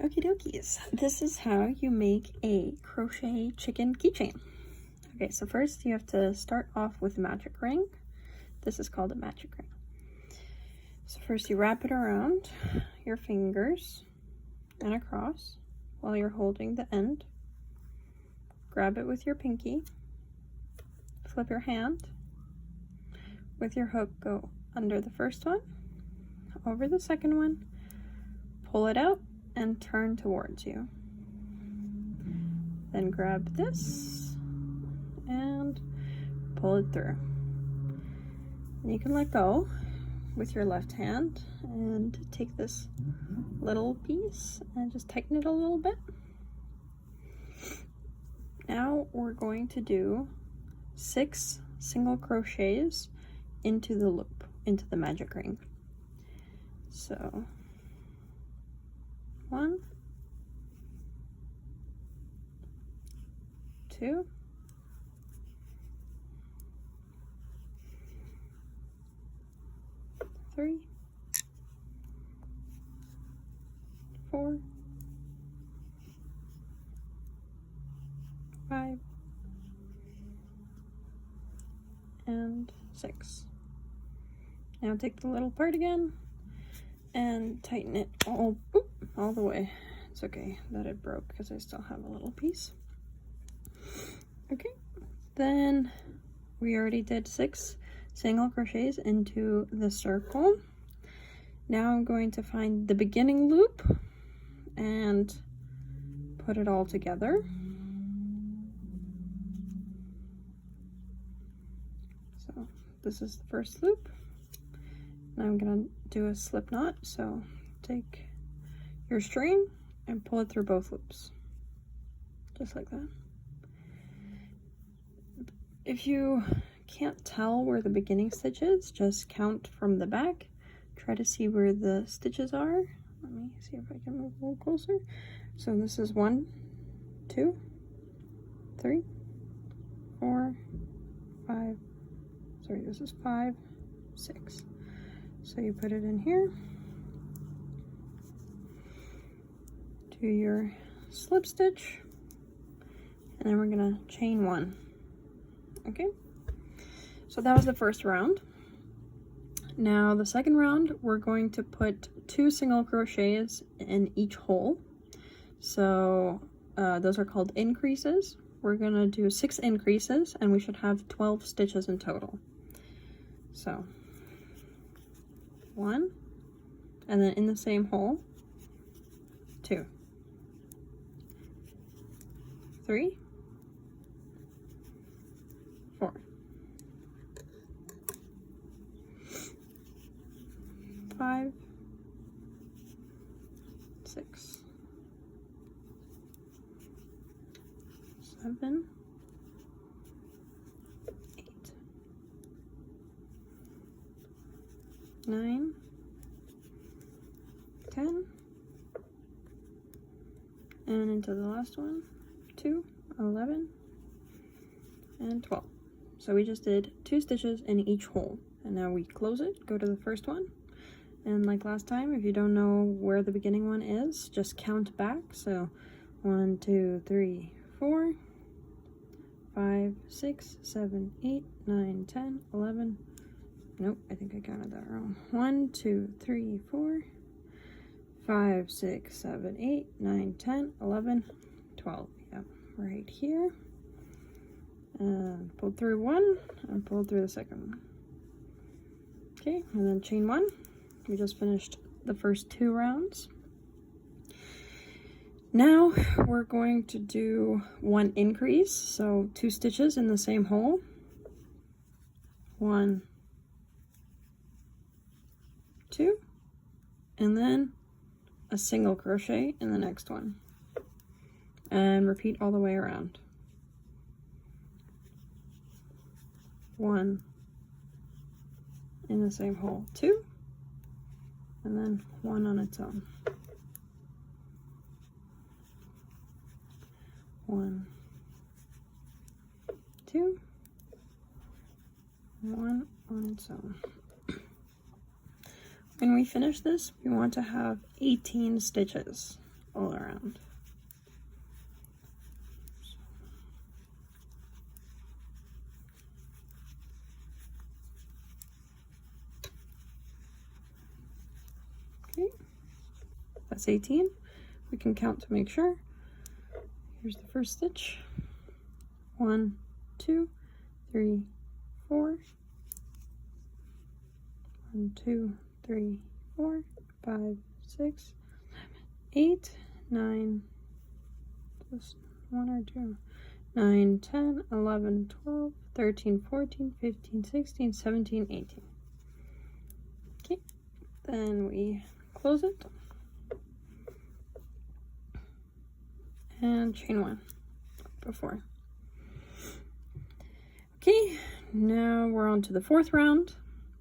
Okie dokies, this is how you make a crochet chicken keychain. Okay, so first you have to start off with a magic ring. This is called a magic ring. So first you wrap it around your fingers and across while you're holding the end. Grab it with your pinky, flip your hand. With your hook, go under the first one, over the second one, pull it out, and turn towards you. Then grab this and pull it through. And you can let go with your left hand and take this little piece and just tighten it a little bit. Now we're going to do 6 single crochets into the loop, into the magic ring. So 1, 2, 3, 4, 5, and 6. Now take the little part again and tighten it all the way. It's okay that it broke because I still have a little piece. Okay, then we already did 6 single crochets into the circle. Now I'm going to find the beginning loop and put it all together. So this is the first loop. Now I'm gonna do a slip knot, so take your string and pull it through both loops, just like that. If you can't tell where the beginning stitch is, just count from the back. Try to see where the stitches are. Let me see if I can move a little closer. So this is 1, 2, 3, 4, 5, sorry, this is 5, 6. So you put it in here, do your slip stitch, and then we're gonna chain 1. Okay, so that was the first round. Now the second round, we're going to put 2 single crochets in each hole. So those are called increases. We're gonna do 6 increases, and we should have 12 stitches in total. So 1, and then in the same hole, 2, 3, 4, 5, 6, 7, 8, 9, 10, and into the last one, 2, 11, and 12. So we just did 2 stitches in each hole, and now we close it, go to the first one, and like last time, if you don't know where the beginning one is, just count back. So 1, 2, 3, 4, 5, 6, 7, 8, 9, 10, 11. Nope, I think I counted that wrong. 1, 2, 3, 4, 5, 6, 7, 8, 9, 10, 11, 12. Yep, right here. And pull through 1 and pull through the second one. Okay, and then chain 1. We just finished the first 2 rounds. Now we're going to do 1 increase, so 2 stitches in the same hole. 1, 2, and then a single crochet in the next one, and repeat all the way around. 1 in the same hole, 2, and then 1 on its own. 1, 2, 1 on its own. When we finish this, we want to have 18 stitches. all around. Okay, that's 18. We can count to make sure. Here's the first stitch. 1, 2, 3, 4. 1, 2, 3, 4, 5, 6, 8, 9. Just 1 or 2. 9, 10, 11, 12, 13, 14, 15, 16, 17, 18. Okay, then we close it and chain 1 before. Okay, now we're on to the 4th round.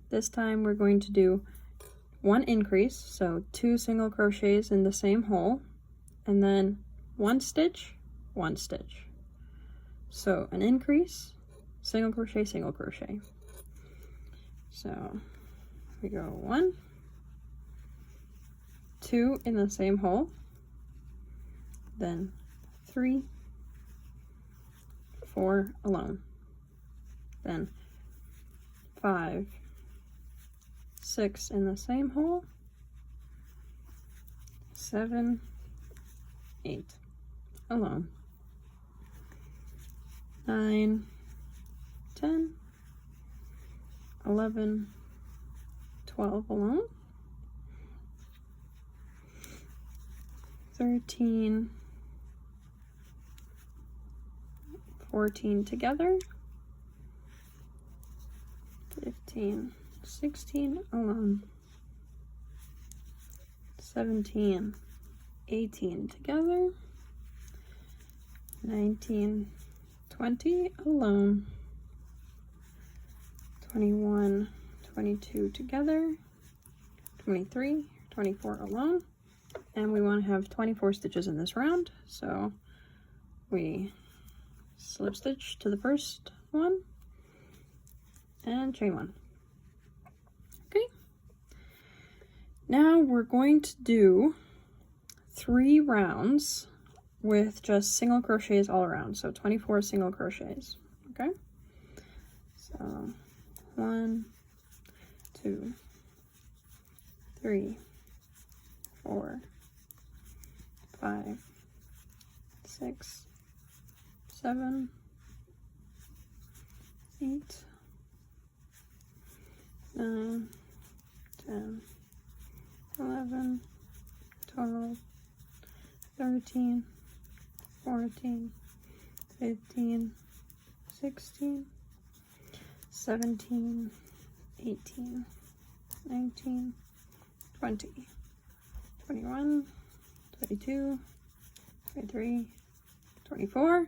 This time we're going to do 1 increase, so 2 single crochets in the same hole, and then 1 stitch, 1 stitch. So an increase, single crochet, single crochet. So we go 1, 2 in the same hole, then 3, 4 alone, then 5, 6 in the same hole, 7, 8 alone, 9, 10, 11, 12 alone, 13, 14 together, 15, 16 alone, 17, 18 together, 19, 20 alone, 21, 22 together, 23, 24 alone, and we want to have 24 stitches in this round, so we slip stitch to the first one and chain 1. Okay, now we're going to do 3 rounds with just single crochets all around, so 24 single crochets. Okay, so 1, 2, 3, 4, 5, 6, 7, 8, 9, 10, 11, 12, 13, 14, 15, 16, 17, 18, 19, 20, 21, 22, 23, 24,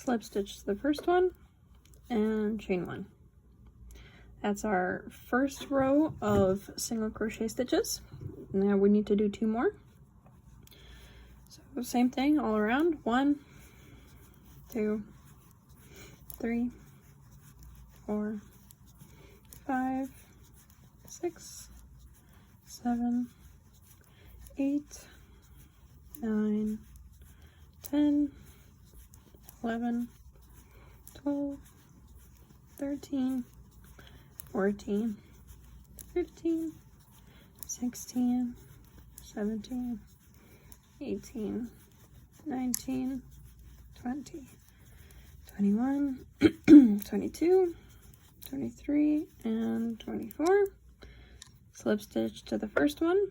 slip stitch to the first one, and chain 1. That's our first row of single crochet stitches. Now we need to do 2 more. So same thing all around. 1, 2, 3, 4, 5, 6, 7, 8, 9, 10, 11, 12, 13, 14, 15, 16, 17, 18, 19, 20, 21, 22, 23, and 24. Slip stitch to the first one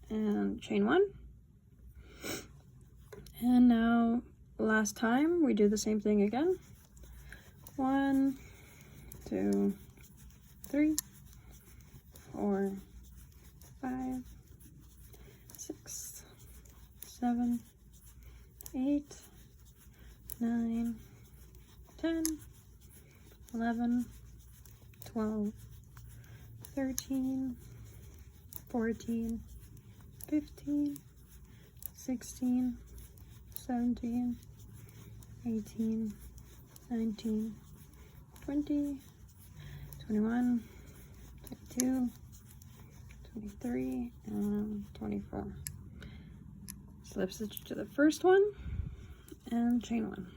and chain 1. And now last time we do the same thing again. 1, 2, 3, 4, 5, 6, 7, 8, 9, 10, 11, 12, 13, 14, 15, 16, 17, 18, 19, 20, 21, 22, 23, and 24. slip stitch to the first one and chain one.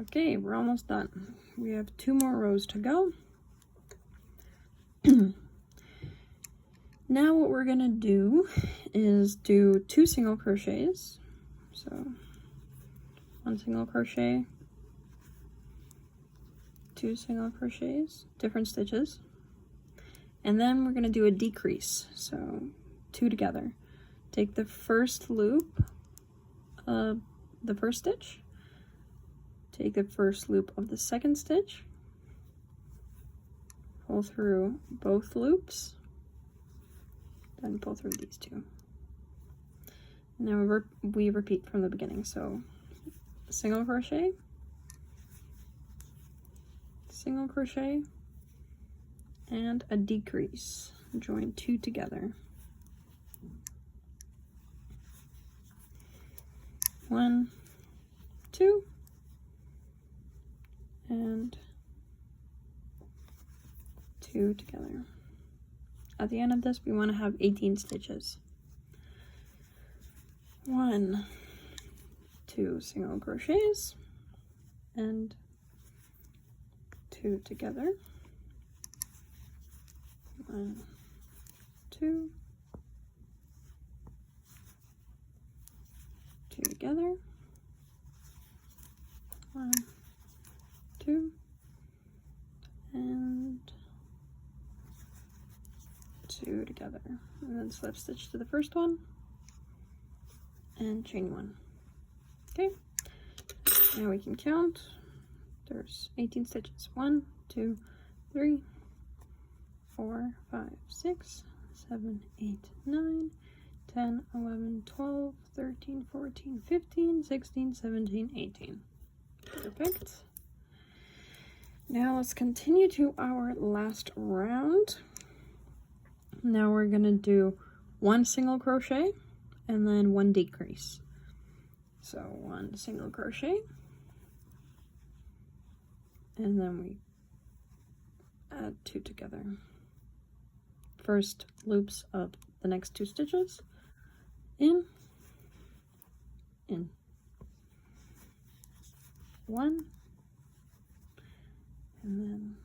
Okay, we're almost done. We have 2 more rows to go. Now what we're gonna do is do 2 single crochets. So 1 single crochet, 2 single crochets, different stitches, and then we're gonna do a decrease. So 2 together. Take the first loop of the first stitch, take the first loop of the second stitch, pull through both loops, then pull through these 2. Now we repeat from the beginning. So single crochet, single crochet, and a decrease. Join 2 together. 1, 2, and 2 together. At the end of this, we want to have 18 stitches. 1, 2 single crochets, and 2 together. 1, 2, 2 together. 1, 2, and 2 together, and then slip stitch to the first one and chain 1. Okay, now we can count. There's 18 stitches. 1, 2, 3, 4, 5, 6, 7, 8, 9, 10, 11, 12, 13, 14, 15, 16, 17, 18. Perfect. Now let's continue to our last round. Now we're gonna do 1 single crochet and then 1 decrease. So 1 single crochet, and then we add 2 together. First loops of the next 2 stitches, in, 1, and then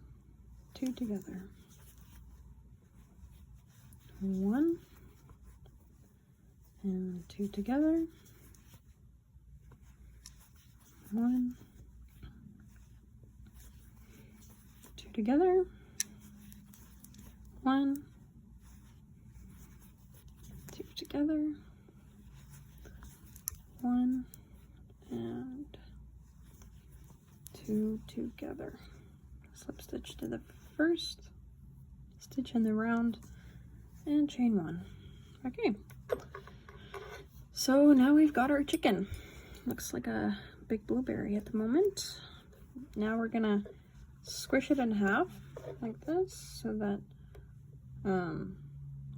2 together. 1 and 2 together. 1, 2 together. 1, 2 together. 1 and 2 together. Slip stitch to the first, stitch in the round, and chain 1. Okay, so now we've got our chicken. Looks like a big blueberry at the moment. Now we're gonna squish it in half like this so that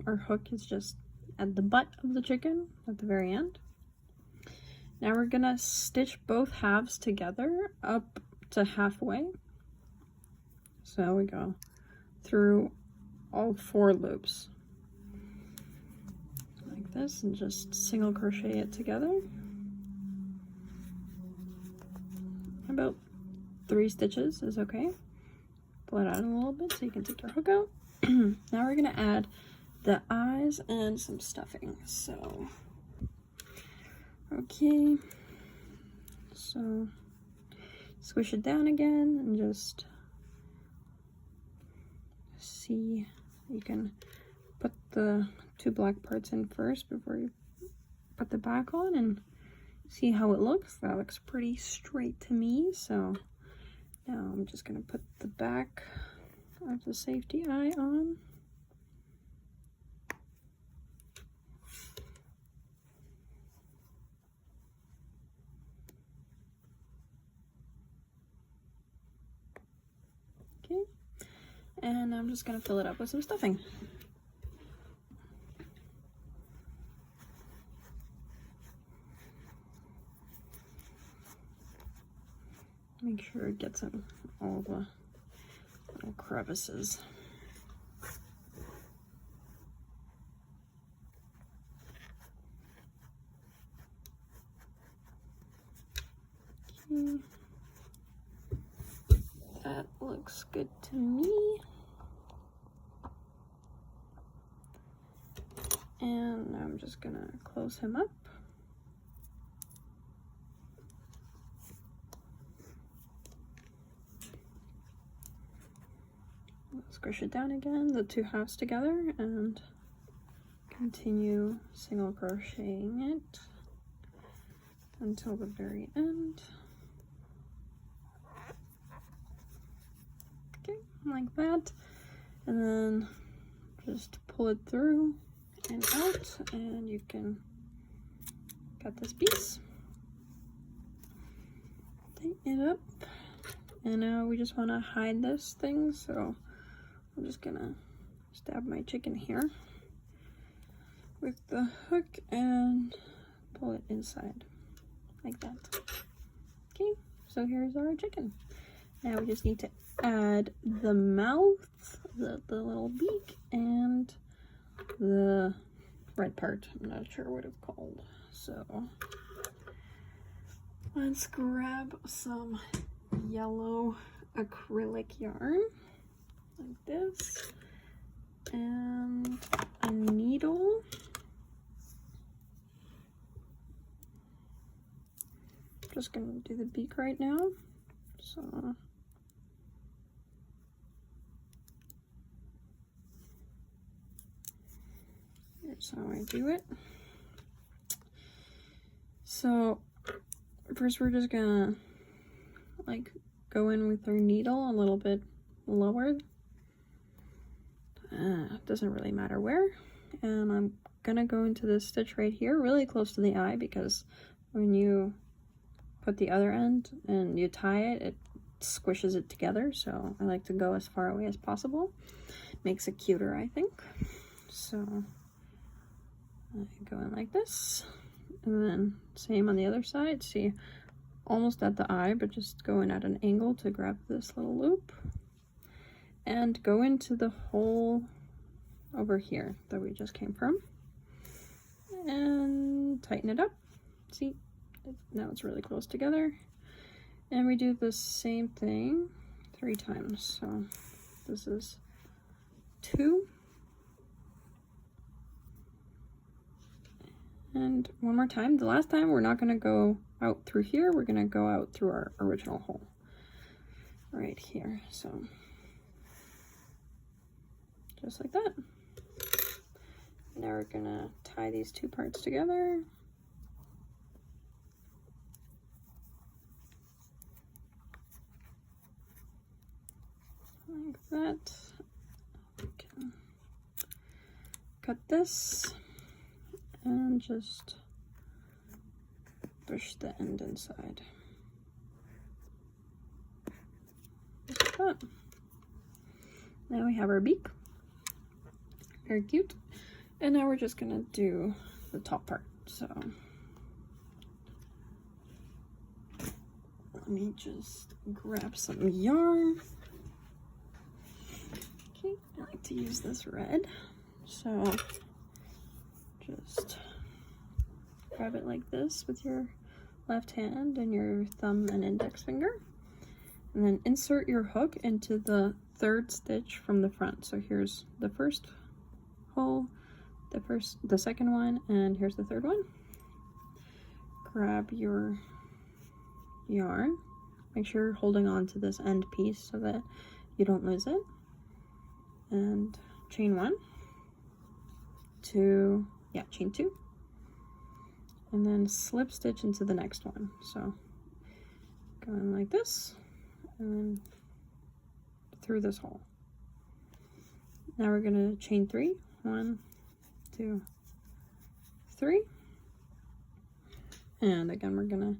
our hook is just at the butt of the chicken at the very end. Now we're gonna stitch both halves together up to halfway. So we go through all 4 loops like this and just single crochet it together. About 3 stitches is okay. Pull it out a little bit so you can take your hook out. Now we're gonna add the eyes and some stuffing. So, okay, so squish it down again and just see, you can put the 2 black parts in first before you put the back on and see how it looks. That looks pretty straight to me. So now I'm just gonna put the back of the safety eye on. Okay, and I'm just gonna fill it up with some stuffing. Make sure it gets in all the little crevices. looks good to me. And I'm just gonna close him up. Squish it down again, the two halves together, and continue single crocheting it until the very end. Okay, like that. And then just pull it through and out, and you can cut this piece. Tighten it up. And now we just want to hide this thing, so I'm just gonna stab my chicken here with the hook and pull it inside like that. Okay, so here's our chicken. Now we just need to add the mouth, the little beak, and the red part. I'm not sure what it's called. So let's grab some yellow acrylic yarn like this and a needle. Just gonna do the beak right now. So here's how I do it. So first we're just gonna like go in with our needle a little bit lower. Doesn't really matter where. And I'm gonna go into this stitch right here, really close to the eye, because when you put the other end and you tie it, it squishes it together. So I like to go as far away as possible. Makes it cuter, I think. So I go in like this, and then same on the other side. See, almost at the eye, but just go in at an angle to grab this little loop and go into the hole over here that we just came from and tighten it up. See, now it's really close together, and we do the same thing 3 times. So this is 2, and one more time. The last time we're not going to go out through here, we're going to go out through our original hole right here. So just like that. Now we're gonna tie these 2 parts together. Like that. Okay. Cut this and just push the end inside. Just like that. Now we have our beak. Very cute. And now we're just gonna do the top part. So let me just grab some yarn. Okay, I like to use this red. So just grab it like this with your left hand and your thumb and index finger. And then insert your hook into the 3rd stitch from the front. So here's the first hole, the second one, and here's the 3rd one. Grab your yarn. Make sure you're holding on to this end piece so that you don't lose it. And chain 1, 2, chain 2. And then slip stitch into the next one. So going like this, and then through this hole. Now we're gonna chain 3. 1, 2, 3. And again, we're gonna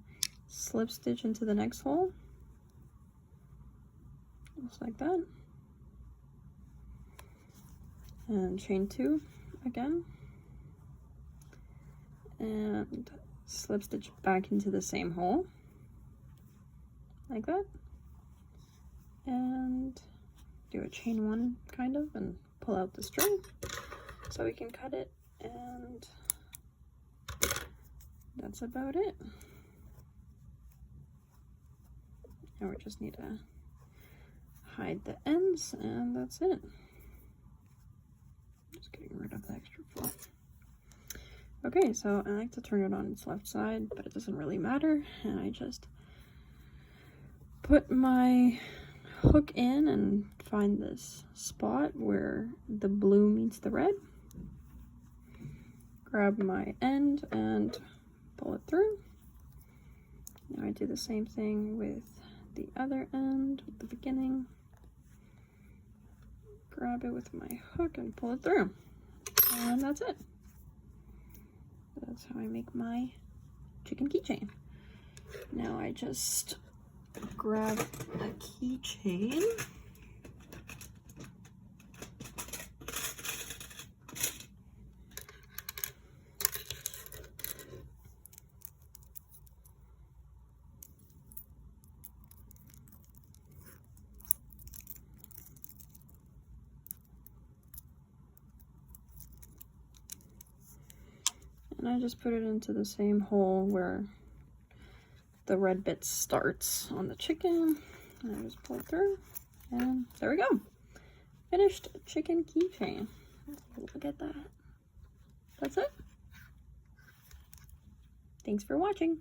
slip stitch into the next hole. Just like that. And chain 2 again. And slip stitch back into the same hole. Like that. And do a chain 1 kind of, and pull out the string so we can cut it, and that's about it. Now we just need to hide the ends, and that's it. Just getting rid of the extra fluff. Okay, so I like to turn it on its left side, but it doesn't really matter, and I just put my hook in and find this spot where the blue meets the red. Grab my end and pull it through. Now I do the same thing with the other end, with the beginning. Grab it with my hook and pull it through. And that's it. That's how I make my chicken keychain. Now I just grab a keychain. And I just put it into the same hole where the red bit starts on the chicken. And I just pull it through. And there we go. Finished chicken keychain. Look at that. That's it. Thanks for watching.